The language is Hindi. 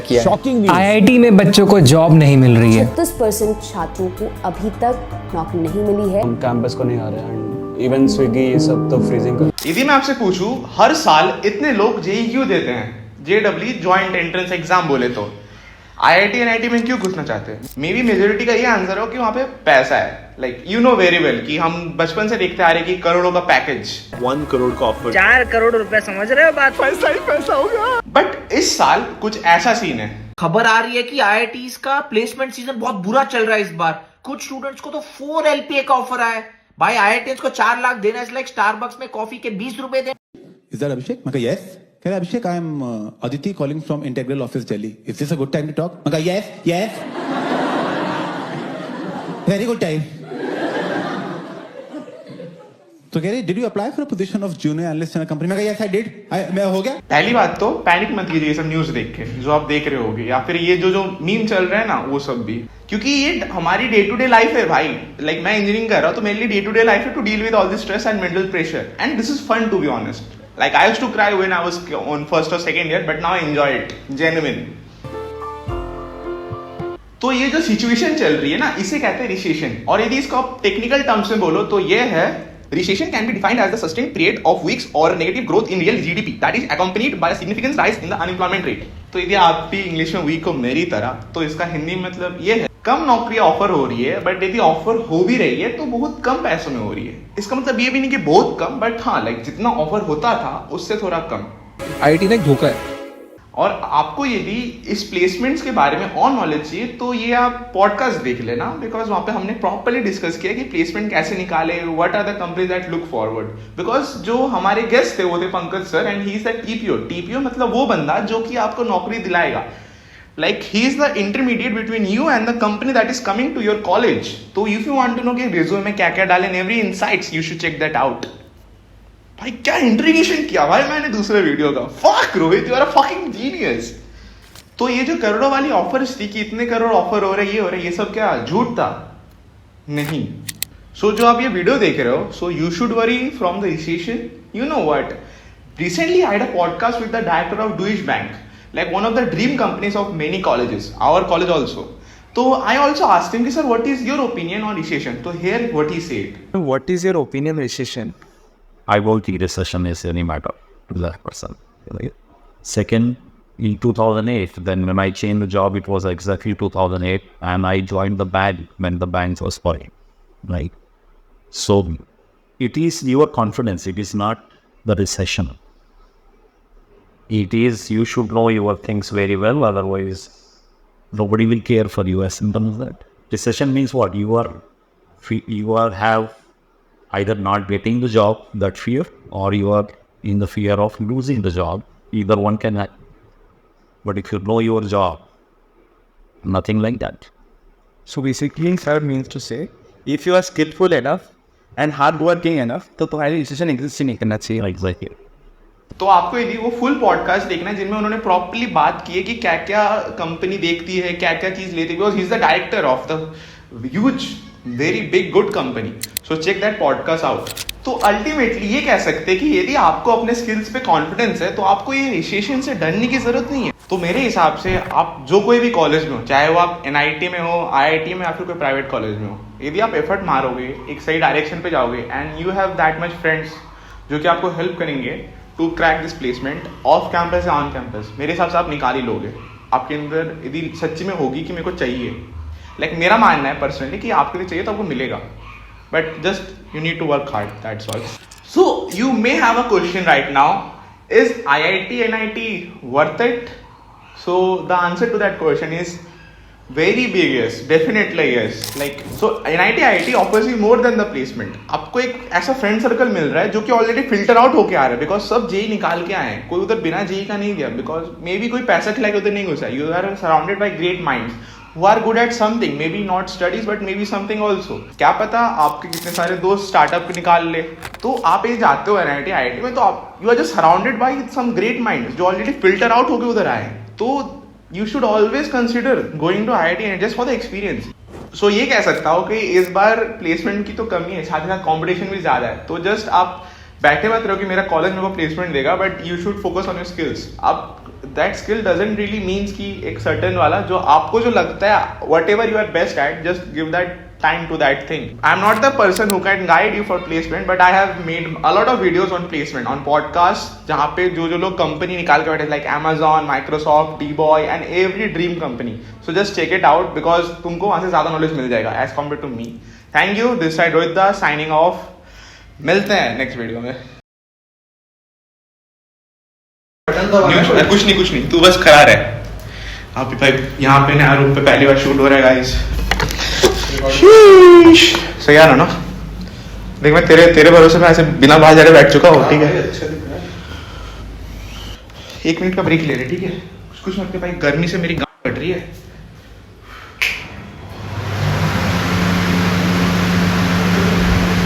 किया है। Shocking news. आईआईटी में बच्चों को जॉब नहीं मिल रही है। 36% छात्रों को अभी तक नौकरी नहीं मिली है। हम कैंपस को नहीं आ रहे हैं, इवन स्विगी ये सब तो फ्रीजिंग कर। यदि मैं आपसे पूछूं हर साल इतने लोग जेई क्यों देते हैं, जेडब्ल्यू जॉइंट एंट्रेंस एग्जाम बोले तो आईआईटी एनआईटी में क्यों घुसना चाहते हैं? मे बी मेजोरिटी का ये आंसर हो कि वहां पे पैसा है। Like you know very well कि हम बचपन से देखते आ रहे कि करोड़ों का पैकेज, 1 करोड़ का ऑफर, 4 करोड़ रुपए, समझ रहे हो बात? पैसा ही पैसा होगा। बट इस साल कुछ ऐसा सीन है। खबर आ रही है कि आईआईटीज का प्लेसमेंट सीजन बहुत बुरा चल रहा है इस बार। कुछ स्टूडेंट्स को तो 4 LPA का ऑफर आया है। भाई आईआईटीज को 4 लाख देना इज लाइक स्टारबक्स में कॉफी के 20 रुपए दे। Is that Abhishek? Maka, yes. Can Abhishek, I am Aditi calling from Integral Office, Delhi. Is this a good time to talk? Maka, yes, yes. Very good time. तो कह रही, did you apply for a position of junior analyst in a company? मैं कहा, yes, I did. मैं हो गया. पहली बात तो पैनिक मत कीजिए ये सब न्यूज देख के जो आप देख रहे होगे, या फिर ये जो मीम चल रहा है ना वो सब भी, क्योंकि ये हमारी डे टू डे लाइफ है भाई। लाइक मैं इंजीनियरिंग कर रहा हूँ तो मेरे लिए डे टू डे लाइफ है to deal with all this stress and mental pressure, and this is fun to be honest. Like I used to cry when I was on first or second year, but now I enjoy it, genuine. तो ये जो सिचुएशन चल रही है ना इसे कहते हैं रिसेशन, और यदि इसको आप टेक्निकल टर्म्स में बोलो तो ये है recession can be defined as the sustained period of weeks or negative growth in real GDP that is accompanied by a significant rise in the unemployment rate. तो यदि आप भी इंग्लिश में वीक हो मेरी तरह तो इसका हिंदी मतलब ये है कम नौकरी ऑफर हो रही है, बट यदि ऑफर हो भी रही है तो बहुत कम पैसों में हो रही है। इसका मतलब ये भी नहीं कि बहुत कम, बट हाँ लाइक जितना ऑफर होता था उससे थोड़ा कम। आईआईटी ना एक धोखा है। और आपको यदि इस प्लेसमेंट्स के बारे में और नॉलेज चाहिए तो ये आप पॉडकास्ट देख लेना, बिकॉज वहाँ पे हमने प्रॉपर्ली डिस्कस किया कि प्लेसमेंट कैसे निकाले, what are the companies that look forward. Because जो हमारे गेस्ट थे वो थे Pankaj sir, and he is the TPO मतलब वो बंदा जो कि आपको नौकरी दिलाएगा। Like he is the intermediate between you and the company that is coming to your college. So if you want to know कि resume में क्या क्या डालें, every insights you should check that out. भाई क्या इंट्रीगेशन किया भाई मैंने दूसरे वीडियो का। Fuck Rohit, you are a fucking genius. तो ये जो करोड़ों वाली ऑफर्स थी कि इतने करोड़ ऑफर हो रहे ये सब क्या झूठ था? नहीं। So जो आप ये वीडियो देख रहे हो, so you should worry from the recession. You know what? Recently I had a podcast with the director of Deutsche Bank. Like one of the dream companies of many colleges, our college also. So I also asked him, sir, what is your opinion on recession? So here what he said. What is your opinion on recession? I won't think recession is any matter to that person. Second, in 2008, then when I changed the job, it was exactly 2008, and I joined the bank when the bank was falling, right? So it is your confidence, it is not the recession. It is, you should know your things very well, otherwise nobody will care for you as simple as that. Recession means what? You have either not getting the job, that fear, or you are in the fear of losing the job. Either one can happen. But if you know your job, nothing like that. So basically sir means to say if you are skillful enough and hardworking enough तो तुम्हारी recession exist ही नहीं करना चाहिए। Exactly. तो आपको यदि वो फुल पॉडकास्ट देखना है जिनमें उन्होंने प्रॉपर्ली बात की है कि क्या क्या कंपनी देखती है, क्या क्या चीज लेती है, because he is the director of the huge very big good company. So check that podcast out. तो अल्टीमेटली ये कह सकते हैं कि यदि आपको अपने स्किल्स पे कॉन्फिडेंस है तो आपको ये रिसेशन से डरने की जरूरत नहीं है। तो मेरे हिसाब से आप जो कोई भी कॉलेज में हो, चाहे वो आप एनआईटी में हो, आईआईटी में, या फिर कोई प्राइवेट कॉलेज में हो, यदि आप एफर्ट मारोगे, एक सही डायरेक्शन पे जाओगे and you have that much friends जो कि आपको हेल्प करेंगे to crack this placement off campus या ऑन कैंपस, मेरे हिसाब से आप निकाल ही लोगे। आपके अंदर यदि सच्ची में होगी कि मेरे को चाहिए, लाइक मेरा मानना है पर्सनली कि आपके लिए चाहिए तो आपको मिलेगा, but just you need to work hard, that's all. So you may have a question right now, is IIT NIT worth it? So the answer to that question is very big yes, definitely yes. Like so NIT IIT offers you more than the placement. आपको एक ऐसा फ्रेंड सर्कल मिल रहा है जो कि ऑलरेडी फिल्टर आउट होके आ रहा है, बिकॉज सब जेई निकाल के आए हैं, कोई उधर बिना जेई का नहीं गया, बिकॉज मे बी कोई पैसा खिला के उधर नहीं घुसा। You are surrounded by great minds who are good at something, maybe not studies but maybe something also. क्या पता आपके कितने सारे दोस्त स्टार्टअप निकाल ले। तो आप ये जाते हो NIT IIT में तो आप you are just surrounded by some great minds जो ऑलरेडी फिल्टर आउट होके उधर आए हैं। तो you should always consider going to IIT just for the experience. So ये कह सकता हूँ कि इस बार प्लेसमेंट की तो कमी है, साथ ही साथ कॉम्पिटिशन भी ज़्यादा है। तो जस्ट आप बैठे मत रहो कि मेरा कॉलेज मेरे को प्लेसमेंट देगा, but you should focus on your skills. आप that skill doesn't really means कि एक सर्टन वाला जो आपको जो लगता है whatever you are best at, just give that time to that thing. I'm not the person who can guide you for placement, but I have made a lot of videos on placement on podcasts जहाँ पे जो लोग कंपनी निकाल के बैठे like Amazon, Microsoft, D-Boy and every dream company. So just check it out because तुमको वहाँ से ज़्यादा knowledge मिल जाएगा as compared to me. Thank you. This side Rohit Das signing off. मिलते हैं next वीडियो में. कुछ नहीं तू बस खड़ा रह. आप यहाँ पे नया रूम पे पहली बार शूट हो रहा है गाइस. सही आ रहा ना. देख मैं तेरे भरोसे में ऐसे बिना बाहर जा रहे बैठ चुका हूँ. ठीक है 1 मिनट का ब्रेक ले रहे. ठीक है कुछ मत के भाई, गर्मी से मेरी गांड कट रही है.